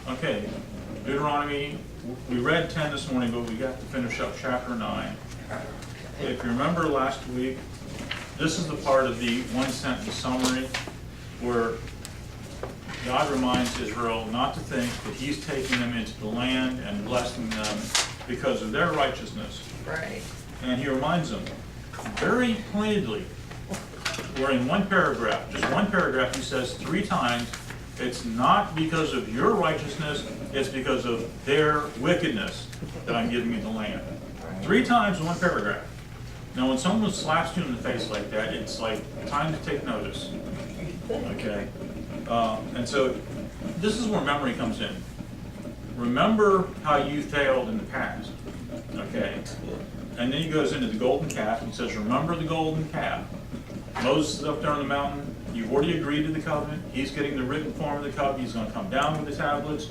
Okay, Deuteronomy, we read 10 this morning, but we got to finish up chapter 9. If you remember last week, this is the part of the one-sentence summary where God reminds Israel not to think that he's taking them into the land and blessing them because of their righteousness. Right. And he reminds them very pointedly, where in one paragraph, just one paragraph, he says 3 times, it's not because of your righteousness, it's because of their wickedness that I'm giving you the land. 3 times in one paragraph. Now, when someone slaps you in the face like that, it's like time to take notice. Okay? And so this is where memory comes in. Remember how you failed in the past. Okay? And then he goes into the golden calf and says, remember the golden calf. Moses is up there on the mountain. You've already agreed to the covenant. He's getting the written form of the covenant. He's going to come down with the tablets.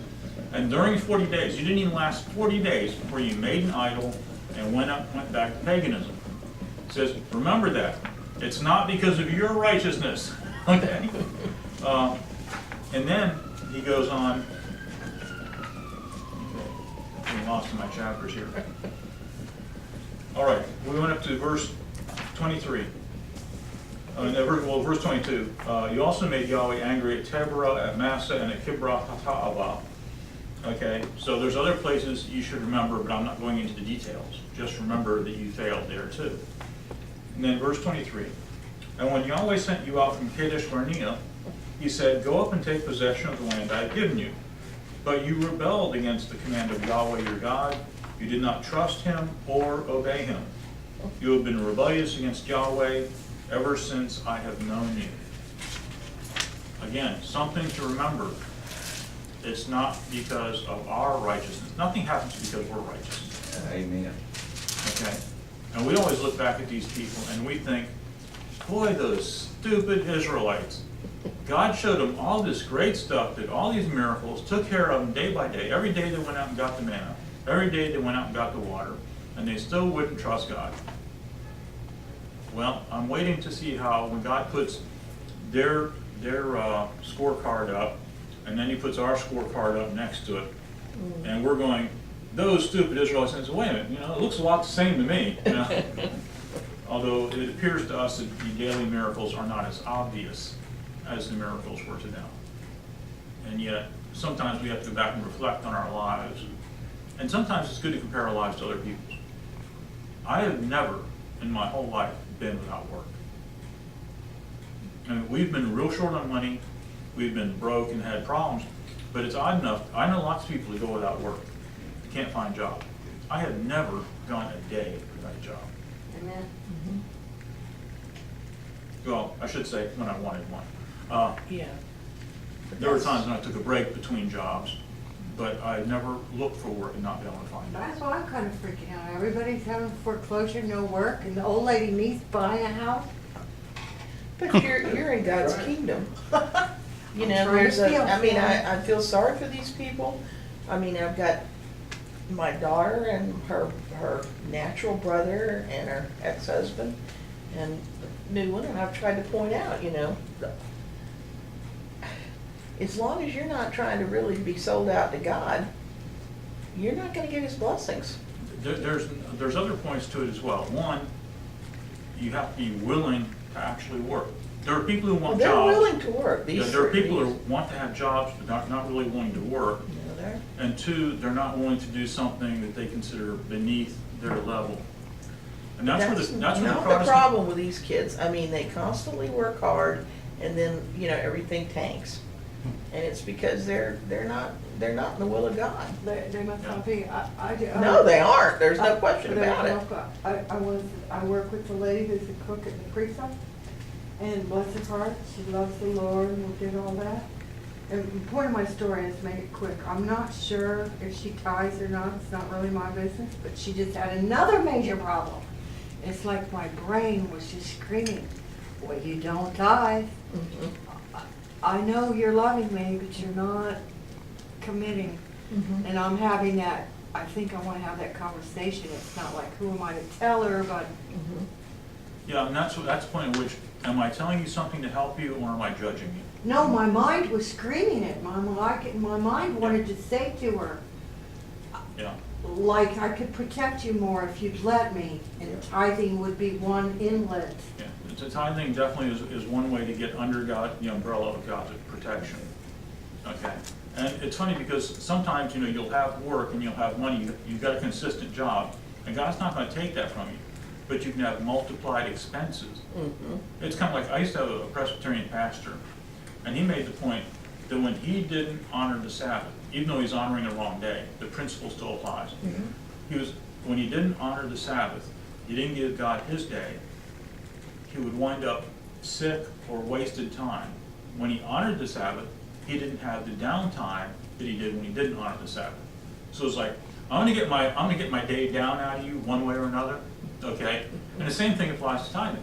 And during 40 days, you didn't even last 40 days before you made an idol and went back to paganism. It says, remember that. It's not because of your righteousness. Okay? And then he goes on. Okay, I'm lost in my chapters here. All right, we went up to verse 23. Verse 22. You also made Yahweh angry at Teberah, at Massa, and at Kibroth Hattaavah. Okay, so there's other places you should remember, but I'm not going into the details. Just remember that you failed there too. And then verse 23. And when Yahweh sent you out from Kadesh Barnea, he said, go up and take possession of the land I have given you. But you rebelled against the command of Yahweh your God. You did not trust him or obey him. You have been rebellious against Yahweh ever since I have known you. Again, something to remember. It's not because of our righteousness. Nothing happens because we're righteous. Amen. Okay? And we always look back at these people and we think, boy, those stupid Israelites. God showed them all this great stuff, did all these miracles, took care of them day by day. Every day they went out and got the manna. Every day they went out and got the water. And they still wouldn't trust God. Well, I'm waiting to see how when God puts their scorecard up, and then he puts our scorecard up next to it, and we're going, those stupid Israelites, and say, wait a minute, it looks a lot the same to me. Although it appears to us that the daily miracles are not as obvious as the miracles were to them. And yet, sometimes we have to go back and reflect on our lives. And sometimes it's good to compare our lives to other people's. I have never in my whole life been without work. And we've been real short on money, we've been broke and had problems, but it's odd enough, I know lots of people who go without work, they can't find a job. I have never gone a day without a job. Amen. Well, I should say when I wanted one. Yeah. There were times when I took a break between jobs, but I never looked for work and not be able to find it. That's why I'm kind of freaking out. Everybody's having foreclosure, no work, and the old lady needs buying a house. But you're in God's kingdom. You know, trying to feel I feel sorry for these people. I mean, I've got my daughter and her natural brother and her ex-husband and the new one, and I've tried to point out, as long as you're not trying to really be sold out to God, you're not going to get his blessings. There's other points to it as well. One, you have to be willing to actually work. There are people who want They're jobs. willing to work. There are people who want to have jobs but not really willing to work. They're And two, they're not willing to do something that they consider beneath their level. And that's where the not the Protestant problem with these kids. I mean, they constantly work hard, and then everything tanks, and it's because they're not in the will of God. They must not be. No, they aren't. There's no question about it. I work with the lady who's the cook at the precinct, and bless her heart, she loves the Lord and will do all that. And the point of my story is to make it quick. I'm not sure if she tithes or not. It's not really my business, but she just had another major problem. It's like my brain was just screaming, well, you don't tithe. I know you're loving me, but you're not committing. And I'm having that, I think I want to have that conversation. It's not like, who am I to tell her, but... Yeah, and that's the point at which, am I telling you something to help you or am I judging you? No, my mind was screaming it, Mama. My mind wanted to say to her, Yeah. like, I could protect you more if you'd let me, and tithing would be one inlet. Yeah, the tithing definitely is one way to get under God, the umbrella of God's protection. Okay, and it's funny because sometimes, you know, you'll have work and you'll have money, you've got a consistent job, and God's not gonna take that from you, but you can have multiplied expenses. It's kind of like, I used to have a Presbyterian pastor, and he made the point that when he didn't honor the Sabbath, even though he's honoring the wrong day, the principle still applies. When he didn't honor the Sabbath, he didn't give God his day, he would wind up sick or wasted time. When he honored the Sabbath, he didn't have the downtime that he did when he didn't honor the Sabbath. So it's like, I'm gonna get my day down out of you one way or another, okay? And the same thing applies to tithing.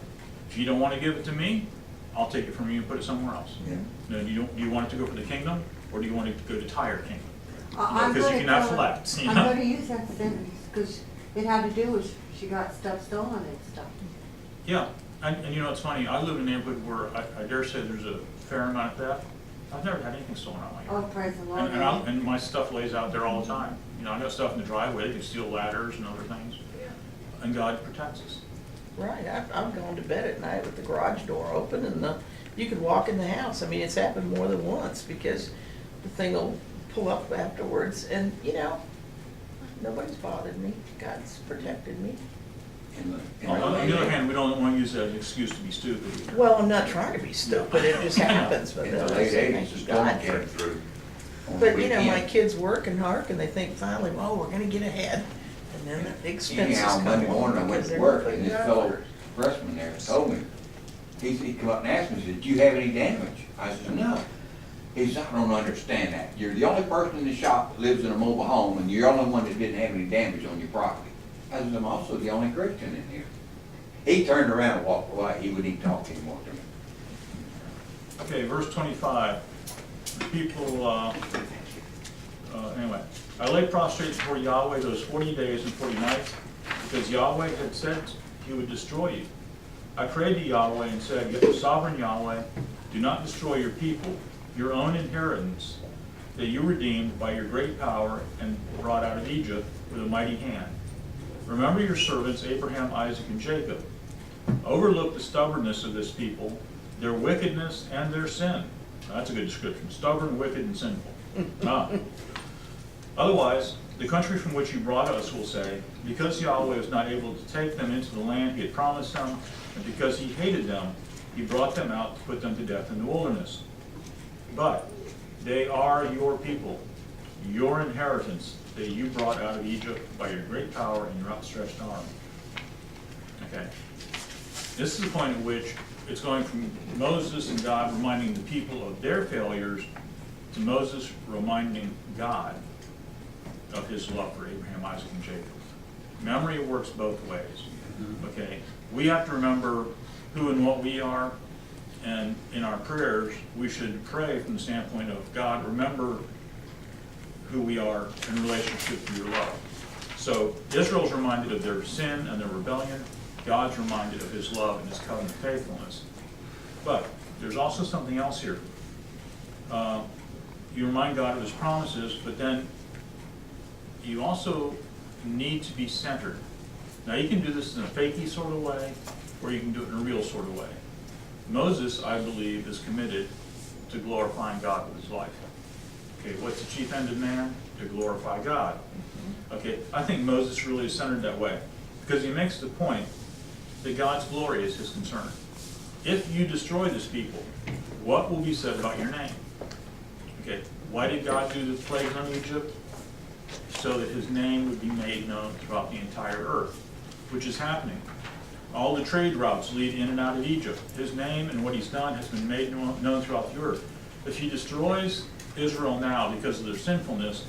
If you don't want to give it to me, I'll take it from you and put it somewhere else. Yeah. Now, do you want it to go for the kingdom, or do you want it to go to tire kingdom? I'm Because you gonna can have tell her- flats, you I'm know? gonna use that sentence, because it had to do with, she got stuff stolen and stuff. Yeah, and you know, it's funny, I live in a neighborhood where I dare say there's a fair amount of theft. I've never had anything stolen out of my Oh, yard. praise the Lord. And my stuff lays out there all the time. You know, I got stuff in the driveway, they can steal ladders and other things, and God protects us. Right, I've gone to bed at night with the garage door open and you could walk in the house. I mean, it's happened more than once because the thing will pull up afterwards and, you know, nobody's bothered me. God's protected me. On the other hand, we don't want to use that as an excuse to be stupid either. Well, I'm not trying to be stupid, it just happens, but In the then I late say, eighties, thank the you, storm God. came through. on the But, you know, my weekend. kids work and hark and they think finally, well, we're gonna get ahead. And then the expenses Anyhow, come Monday along morning, I went because to they're work, putting and this God fellow first. freshman there told me, he come up and asked me, he said, "Do you have any damage?" I said, "No." He said, "I don't understand that. You're the only person in the shop that lives in a mobile home, and you're the only one that didn't have any damage on your property." I said, "I'm also the only Christian in here." He turned around and walked away. He wouldn't even talk anymore to me. Okay, verse 25. The people, anyway, I lay prostrate before Yahweh those 40 days and 40 nights, because Yahweh had said he would destroy you. I prayed to Yahweh and said, Sovereign Yahweh, do not destroy your people, your own inheritance, that you redeemed by your great power and brought out of Egypt with a mighty hand. Remember your servants, Abraham, Isaac, and Jacob. Overlook the stubbornness of this people, their wickedness and their sin. Now, that's a good description. Stubborn, wicked, and sinful. Otherwise, the country from which you brought us will say, because Yahweh was not able to take them into the land he had promised them, and because he hated them, he brought them out to put them to death in the wilderness. But they are your people, your inheritance that you brought out of Egypt by your great power and your outstretched arm. Okay. This is the point at which it's going from Moses and God reminding the people of their failures to Moses reminding God of his love for Abraham, Isaac, and Jacob. Memory works both ways. Okay, we have to remember who and what we are, and in our prayers, we should pray from the standpoint of God, remember who we are in relationship to your love. So Israel's reminded of their sin and their rebellion. God's reminded of his love and his covenant faithfulness. But there's also something else here. You remind God of his promises, but then you also need to be centered. Now you can do this in a fakey sort of way, or you can do it in a real sort of way. Moses, I believe, is committed to glorifying God with his life. Okay, what's the chief end of man? To glorify God. Okay, I think Moses really is centered that way, because he makes the point that God's glory is his concern. If you destroy this people, what will be said about your name? Okay, why did God do the plagues on Egypt? So that his name would be made known throughout the entire earth, which is happening. All the trade routes lead in and out of Egypt. His name and what he's done has been made known throughout the earth. If he destroys Israel now because of their sinfulness,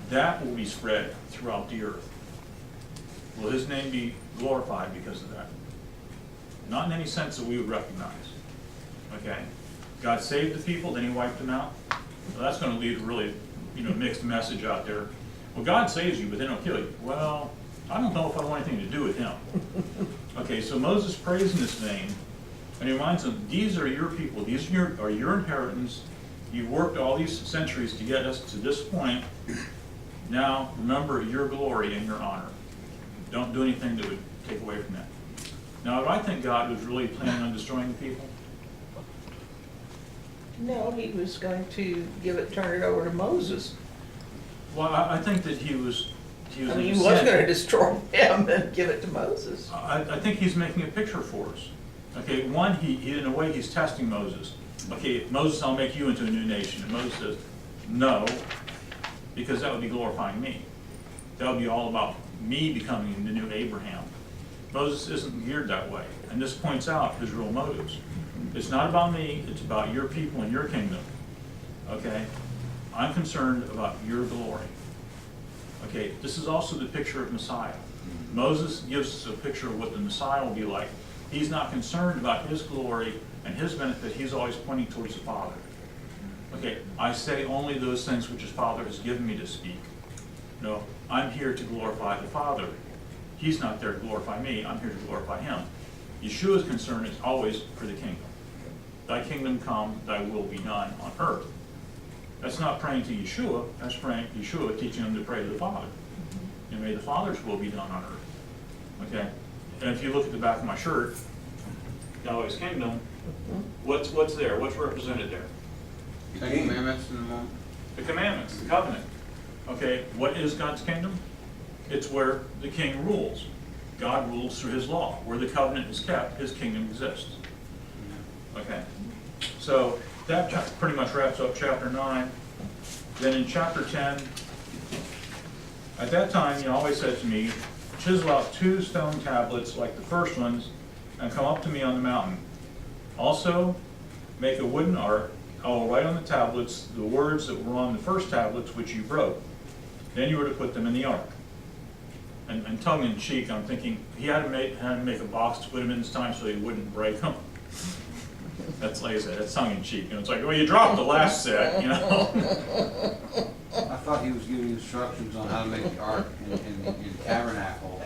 that will be spread throughout the earth. Will his name be glorified because of that? Not in any sense that we would recognize. Okay? God saved the people, then he wiped them out. Well, that's going to lead a really, mixed message out there. Well, God saves you, but then he'll kill you. Well, I don't know if I want anything to do with him. Okay, so Moses prays in this vein, And he reminds them, these are your people, these are your inheritance. You've worked all these centuries to get us to this point. Now, remember your glory and your honor. Don't do anything that would take away from that. Now, do I think God was really planning on destroying the people? No, he was going to turn it over to Moses. Well, I think that he was I mean, in he a was sense- gonna destroy him and give it to Moses. I think he's making a picture for us. Okay, one, he in a way, he's testing Moses. Okay, Moses, I'll make you into a new nation. And Moses says, no, because that would be glorifying me. That would be all about me becoming the new Abraham. Moses isn't geared that way. And this points out his real motives. It's not about me, it's about your people and your kingdom. Okay? I'm concerned about your glory. Okay, this is also the picture of Messiah. Moses gives us a picture of what the Messiah will be like. He's not concerned about his glory and his benefit. He's always pointing towards the Father. Okay, I say only those things which his Father has given me to speak. No, I'm here to glorify the Father. He's not there to glorify me. I'm here to glorify him. Yeshua's concern is always for the kingdom. Thy kingdom come, thy will be done on earth. That's not praying to Yeshua, that's praying Yeshua teaching them to pray to the Father. And may the Father's will be done on earth. Okay? And if you look at the back of my shirt, Yahweh's kingdom, what's there? What's represented there? The commandments in the moment. The commandments, the covenant. Okay, what is God's kingdom? It's where the king rules. God rules through his law. Where the covenant is kept, his kingdom exists. Okay, so that pretty much wraps up chapter 9. Then in chapter 10, at that time Yahweh said to me, chisel out 2 stone tablets like the first ones and come up to me on the mountain. Also make a wooden ark. I will write on the tablets the words that were on the first tablets which you broke. Then you were to put them in the ark. And tongue in cheek, I'm thinking he had to make a box to put them in this time so he wouldn't break them. That's like I said, that's tongue in cheek. You know, it's like, well, you dropped the last set, you know. I thought he was giving instructions on how to make the ark in tabernacle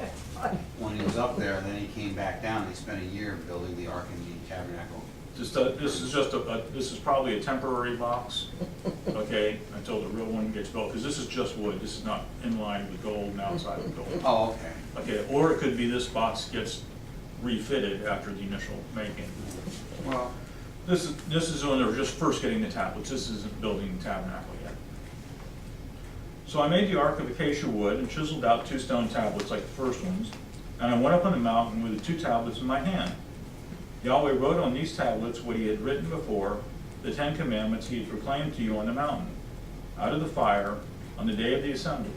when he was up there, and then he came back down. He spent a year building the ark in the tabernacle. This is probably a temporary box, okay, until the real one gets built, because this is just wood. This is not in line with gold and outside of gold. Oh, okay. Okay, or it could be this box gets refitted after the initial making. Well, This is when they're just first getting the tablets. This isn't building the tabernacle yet. So I made the ark of acacia wood and chiseled out 2 stone tablets like the first ones, and I went up on the mountain with the 2 tablets in my hand. Yahweh wrote on these tablets what he had written before, the 10 commandments he had proclaimed to you on the mountain, out of the fire, on the day of the assembly.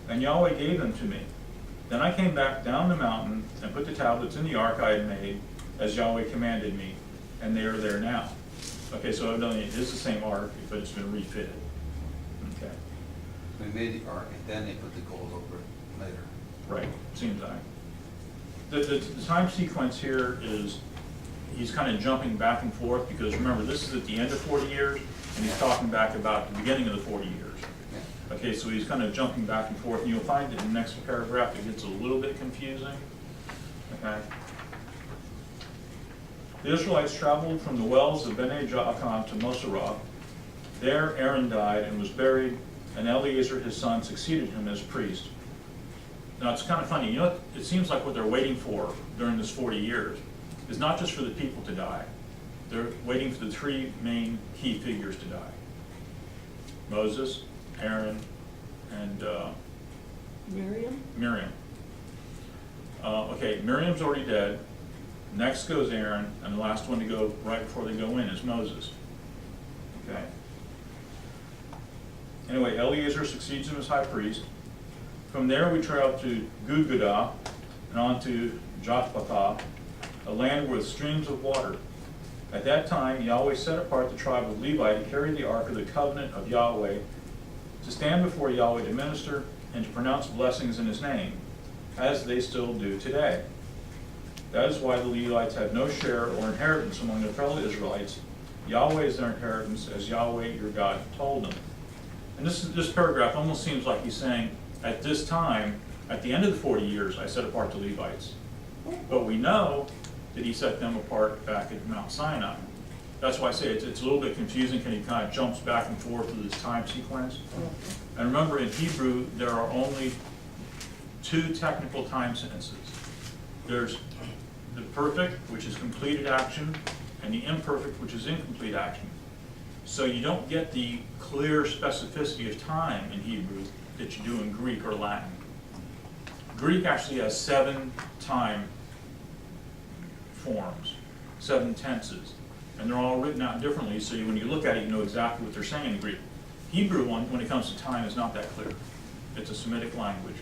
And Yahweh gave them to me. Then I came back down the mountain and put the tablets in the ark I had made, as Yahweh commanded me, and they are there now. Okay, so evidently it is the same ark, but it's been refitted. Okay, they made the ark, and then they put the gold over it later. right, seems like. The time sequence here is, he's kind of jumping back and forth, because remember, this is at the end of 40 years, and he's talking back about the beginning of the 40 years. Yeah. Okay, so he's kind of jumping back and forth, and you'll find that in the next paragraph it gets a little bit confusing. Okay. The Israelites traveled from the wells of Bene Jaakan to Moserah. There Aaron died and was buried, and Eleazar his son succeeded him as priest. Now it's kind of funny, you know what, it seems like what they're waiting for during this 40 years is not just for the people to die. They're waiting for the 3 main key figures to die. Moses, Aaron, and Miriam. Okay, Miriam's already dead. Next goes Aaron, and the last one to go right before they go in is Moses. Okay. Anyway, Eleazar succeeds him as high priest. From there we travel to Gudgodah and on to Jothbatha, a land with streams of water. At that time, Yahweh set apart the tribe of Levi to carry the ark of the covenant of Yahweh, to stand before Yahweh to minister and to pronounce blessings in his name, as they still do today. That is why the Levites have no share or inheritance among their fellow Israelites. Yahweh is their inheritance, as Yahweh your God told them. And this paragraph almost seems like he's saying, at this time, at the end of the 40 years, I set apart the Levites. But we know that he set them apart back at Mount Sinai. That's why I say it's a little bit confusing, because he kind of jumps back and forth with his time sequence. And remember, in Hebrew, there are only two technical time sentences. There's the perfect, which is completed action, and the imperfect, which is incomplete action. So you don't get the clear specificity of time in Hebrew that you do in Greek or Latin. Greek actually has 7 time forms, 7 tenses, and they're all written out differently, so when you look at it, you know exactly what they're saying in Greek. Hebrew, when it comes to time, is not that clear. It's a Semitic language,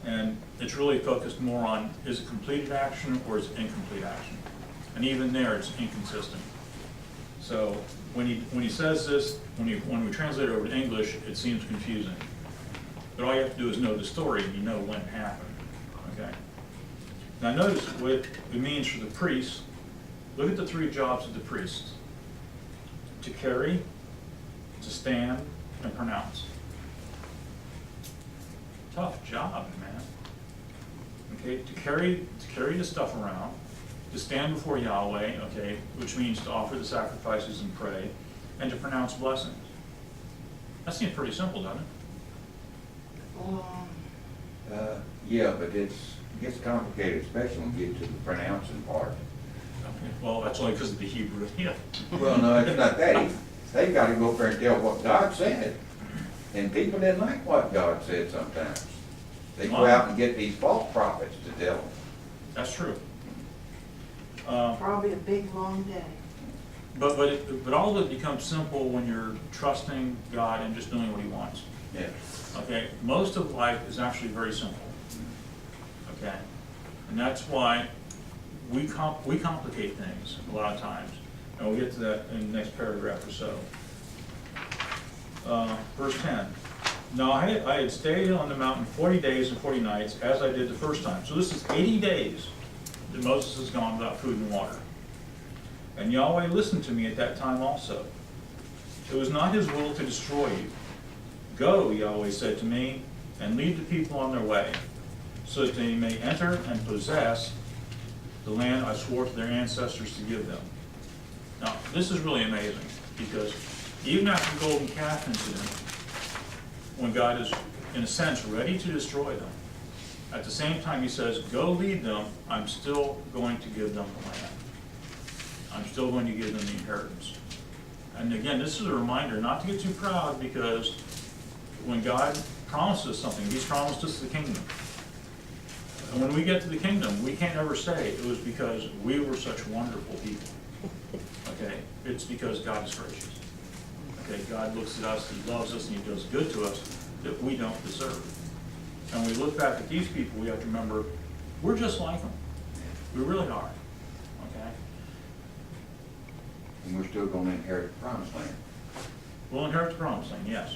and it's really focused more on, is it completed action or is it incomplete action? And even there, it's inconsistent. So when he says this, when we translate it over to English, it seems confusing. But all you have to do is know the story, and you know when it happened. Okay. Now notice what it means for the priests. Look at the 3 jobs of the priests: to carry, to stand, and pronounce. Tough job, man. Okay, to carry the stuff around, to stand before Yahweh, okay, which means to offer the sacrifices and pray, and to pronounce blessings. That seems pretty simple, doesn't it? Yeah, but it gets complicated, especially when you get to the pronouncing part. Okay. Well, that's only because of the Hebrew. Yeah. Well, no, it's not that. They've got to go up there and tell what God said. And people didn't like what God said sometimes. They go out and get these false prophets to tell them. That's true. Probably a big, long day. But all of it becomes simple when you're trusting God and just doing what He wants. Yeah. Okay, most of life is actually very simple. Okay, and that's why we complicate things a lot of times, and we'll get to that in the next paragraph or so. Verse 10. Now I had stayed on the mountain 40 days and 40 nights, as I did the first time. So this is 80 days that Moses has gone without food and water. And Yahweh listened to me at that time also. It was not His will to destroy you. Go, Yahweh said to me, and lead the people on their way, so that they may enter and possess the land I swore to their ancestors to give them. Now, this is really amazing, because even after the golden calf incident, when God is, in a sense, ready to destroy them, at the same time He says, go lead them, I'm still going to give them the land. I'm still going to give them the inheritance. And again, this is a reminder not to get too proud, because when God promises something, He's promised us the kingdom. And when we get to the kingdom, we can't ever say it was because we were such wonderful people. Okay? It's because God is gracious. Okay? God looks at us, He loves us, and He does good to us that we don't deserve. And when we look back at these people, we have to remember, we're just like them. We really are. Okay? And we're still going to inherit the promised land. We'll inherit the promised land, yes.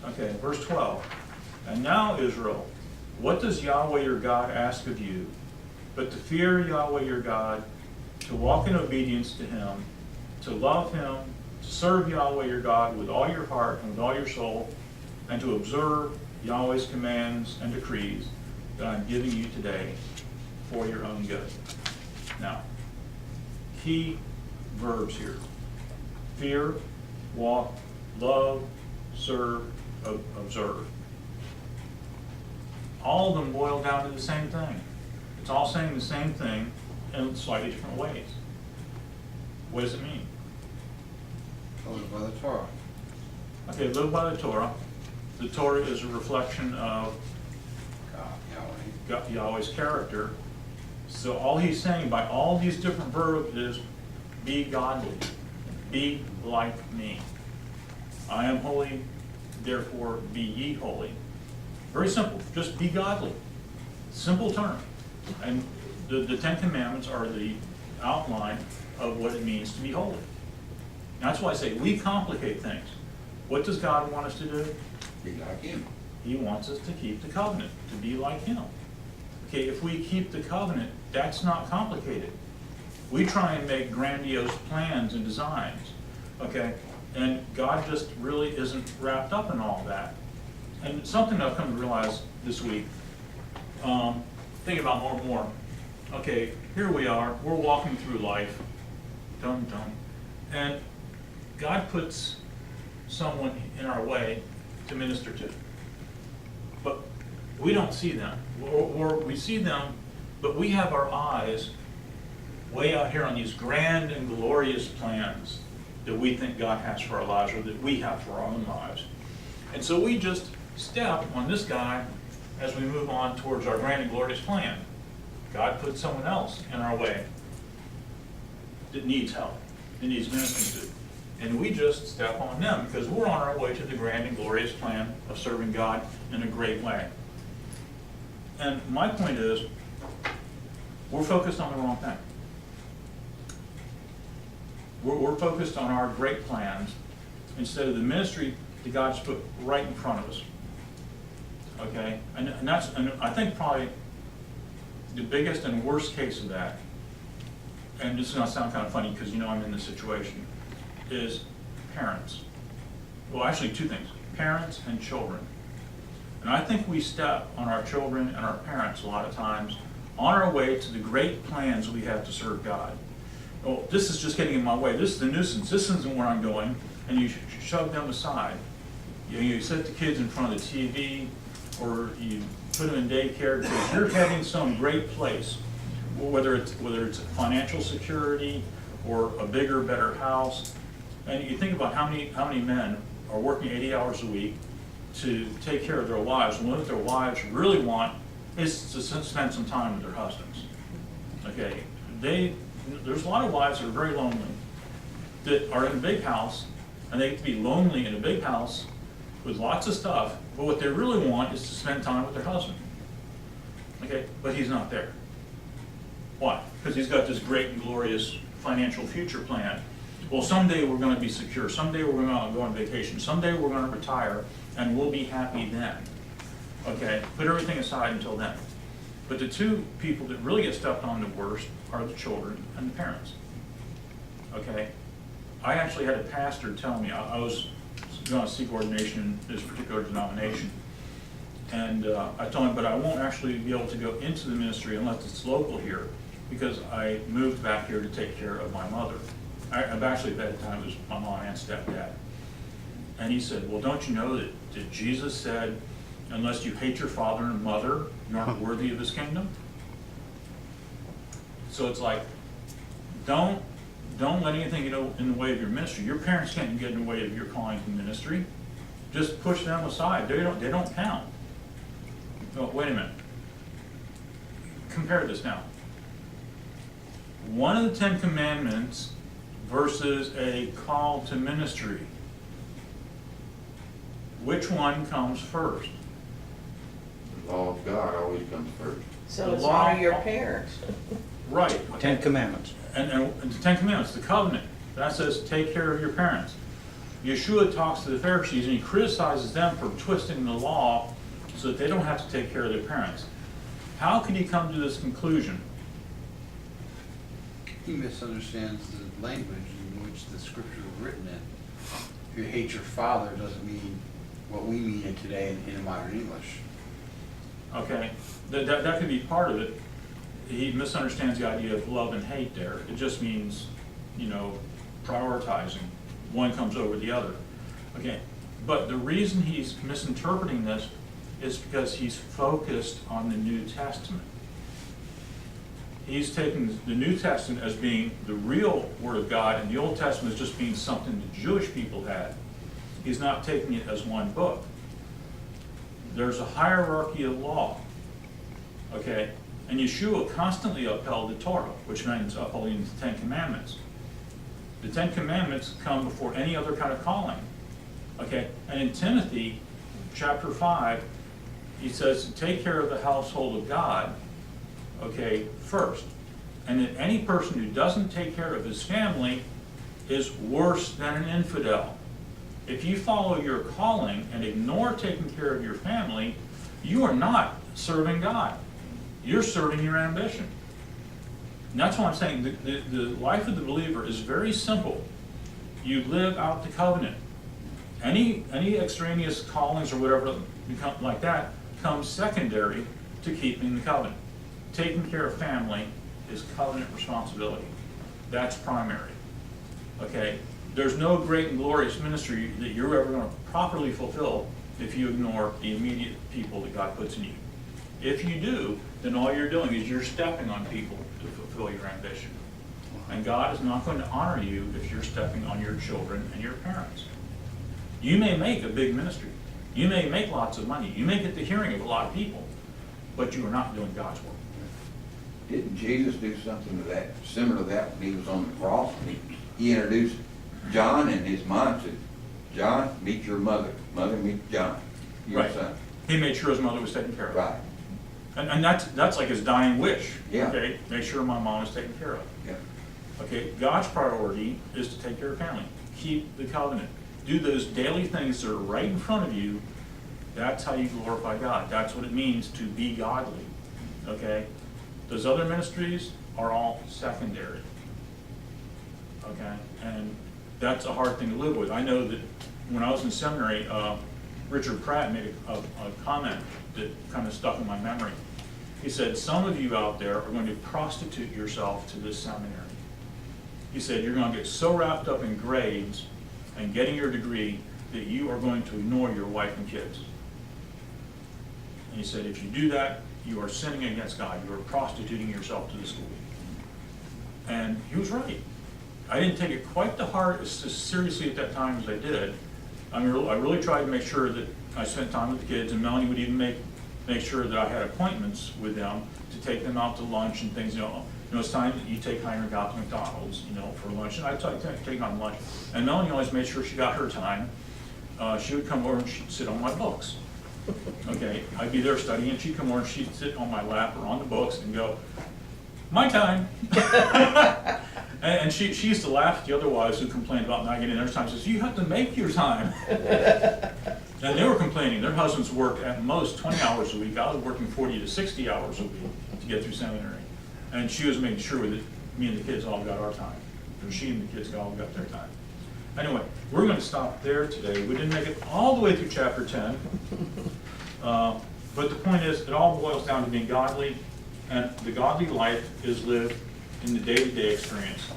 Okay, verse 12. And now, Israel, what does Yahweh your God ask of you, but to fear Yahweh your God, to walk in obedience to Him, to love Him, to serve Yahweh your God with all your heart and with all your soul, and to observe Yahweh's commands and decrees that I'm giving you today for your own good. Now, key verbs here: fear, walk, love, serve, observe. All of them boil down to the same thing. It's all saying the same thing in slightly different ways. What does it mean? Live by the Torah. Okay, live by the Torah. The Torah is a reflection of God, Yahweh. Yahweh's character. So all He's saying by all these different verbs is, be godly. Be like me. I am holy, therefore be ye holy. Very simple. Just be godly. Simple term. And the Ten Commandments are the outline of what it means to be holy. That's why I say we complicate things. What does God want us to do? Be like Him. He wants us to keep the covenant, to be like Him. Okay, if we keep the covenant, that's not complicated. We try and make grandiose plans and designs, okay? And God just really isn't wrapped up in all that. And something I've come to realize this week, thinking about more and more, Okay, here we are, we're walking through life, dum-dum, and God puts someone in our way to minister to. But we don't see them, or we see them, but we have our eyes way out here on these grand and glorious plans that we think God has for our lives, or that we have for our own lives. And so we just step on this guy as we move on towards our grand and glorious plan. God put someone else in our way that needs help, that needs ministering to. And we just step on them because we're on our way to the grand and glorious plan of serving God in a great way. And my point is, we're focused on the wrong thing. We're focused on our great plans instead of the ministry that God's put right in front of us. Okay? And I think probably the biggest and worst case of that, and this is going to sound kind of funny because I'm in this situation, is parents. Well, actually two things, parents and children. And I think we step on our children and our parents a lot of times on our way to the great plans we have to serve God. Oh, this is just getting in my way. This is the nuisance. This isn't where I'm going. And you shove them aside. You set the kids in front of the TV, or you put them in daycare because you're heading some great place. Whether it's financial security or a bigger, better house. And you think about how many men are working 80 hours a week to take care of their wives, and what their wives really want is to spend some time with their husbands. Okay, there's a lot of wives that are very lonely, that are in a big house, and they get to be lonely in a big house with lots of stuff, but what they really want is to spend time with their husband. Okay, but he's not there. Why? Because he's got this great and glorious financial future plan. Well, someday we're going to be secure. Someday we're going to go on vacation. Someday we're going to retire, and we'll be happy then. Okay, put everything aside until then. But the two people that really get stepped on the worst are the children and the parents. Okay, I actually had a pastor tell me, I was going to seek ordination in this particular denomination, and I told him, but I won't actually be able to go into the ministry unless it's local here, because I moved back here to take care of my mother. I've actually, at that time, it was my mom and stepdad. And he said, well, don't you know that Jesus said, unless you hate your father and mother, you aren't worthy of his kingdom? So it's like, don't let anything get in the way of your ministry. Your parents can't get in the way of your calling to ministry. Just push them aside. They don't count. Oh, wait a minute. Compare this now. One of the 10 Commandments versus a call to ministry. Which one comes first? The law of God always comes first. So The it's law- honor your parents. Right. 10 Commandments. And the 10 Commandments, the covenant, that says take care of your parents. Yeshua talks to the Pharisees and he criticizes them for twisting the law so that they don't have to take care of their parents. How can he come to this conclusion? He misunderstands the language in which the scripture was written in. If you hate your father doesn't mean what we mean it today in modern English. Okay, that could be part of it. He misunderstands the idea of love and hate there. It just means, prioritizing. One comes over the other. Okay, but the reason he's misinterpreting this is because he's focused on the New Testament. He's taking the New Testament as being the real Word of God, and the Old Testament as just being something the Jewish people had. He's not taking it as one book. There's a hierarchy of law, okay? And Yeshua constantly upheld the Torah, which means upholding the 10 Commandments. The 10 Commandments come before any other kind of calling, okay? And in Timothy, chapter 5, he says to take care of the household of God, okay, first. And that any person who doesn't take care of his family is worse than an infidel. If you follow your calling and ignore taking care of your family, you are not serving God. You're serving your ambition. And that's why I'm saying the life of the believer is very simple. You live out the covenant. Any extraneous callings or whatever become like that comes secondary to keeping the covenant. Taking care of family is covenant responsibility. That's primary. Okay? There's no great and glorious ministry that you're ever going to properly fulfill if you ignore the immediate people that God puts in you. If you do, then all you're doing is you're stepping on people to fulfill your ambition. And God is not going to honor you if you're stepping on your children and your parents. You may make a big ministry. You may make lots of money. You may get the hearing of a lot of people, but you are not doing God's work. Didn't Jesus do something to that, similar to that when he was on the cross? He introduced John, and his mom said, John, meet your mother. Mother, meet John, your Right. son. He made sure his mother was taken care of. Right, And that's like his dying wish. Yeah. Okay, make sure my mom is taken care of. yeah. Okay, God's priority is to take care of family. Keep the covenant. Do those daily things that are right in front of you. That's how you glorify God. That's what it means to be godly. Okay? Those other ministries are all secondary. Okay? And that's a hard thing to live with. I know that when I was in seminary, Richard Pratt made a comment that kind of stuck in my memory. He said, some of you out there are going to prostitute yourself to this seminary. He said, you're going to get so wrapped up in grades and getting your degree that you are going to ignore your wife and kids. And he said, if you do that, you are sinning against God. You are prostituting yourself to the school. And he was right. I didn't take it quite as seriously at that time as I did. I really tried to make sure that I spent time with the kids, and Melanie would even make sure that I had appointments with them to take them out to lunch and things. It's time that you take Heinrich out to McDonald's, for lunch. And I'd take on lunch. And Melanie always made sure she got her time. She would come over and she'd sit on my books. Okay, I'd be there studying, and she'd come over and she'd sit on my lap or on the books and go, my time. And she used to laugh at the other wives who complained about not getting their time. She says, you have to make your time. And they were complaining. Their husbands worked at most 20 hours a week. I was working 40 to 60 hours a week to get through seminary. And she was making sure that me and the kids all got our time. Or she and the kids all got their time. Anyway, we're going to stop there today. We didn't make it all the way through chapter 10. But the point is, it all boils down to being godly. And the godly life is lived in the day-to-day experience,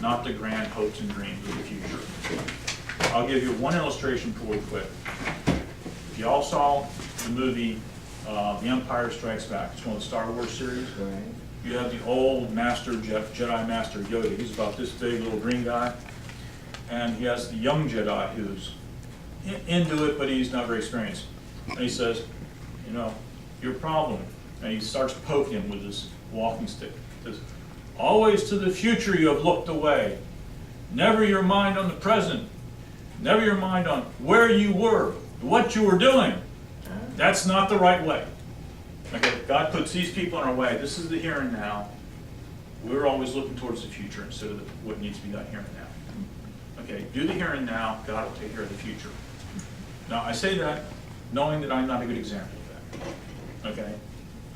not the grand hopes and dreams of the future. I'll give you one illustration before we quit. If you all saw the movie The Empire Strikes Back, it's one of the Star Wars series. Right. You have the old Jedi Master Yoda. He's about this big little green guy. And he has the young Jedi who's into it, but he's not very experienced. And he says, your problem. And he starts poking him with his walking stick. He says, always to the future you have looked away. Never your mind on the present. Never your mind on where you were, what you were doing. That's not the right way. Okay, God puts these people in our way. This is the here and now. We're always looking towards the future instead of what needs to be done here and now. Okay, do the here and now. God will take care of the future. Now, I say that knowing that I'm not a good example of that. Okay?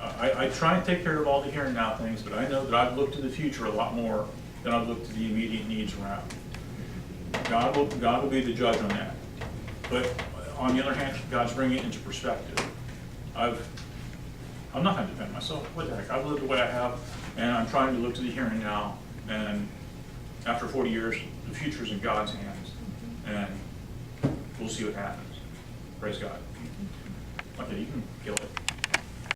I try and take care of all the here and now things, but I know that I've looked to the future a lot more than I've looked to the immediate needs around. God will be the judge on that. But on the other hand, God's bringing it into perspective. I'm not going to defend myself. What the heck? I've lived the way I have, and I'm trying to look to the here and now. And after 40 years, the future's in God's hands, and we'll see what happens. Praise God. Okay, you can kill it.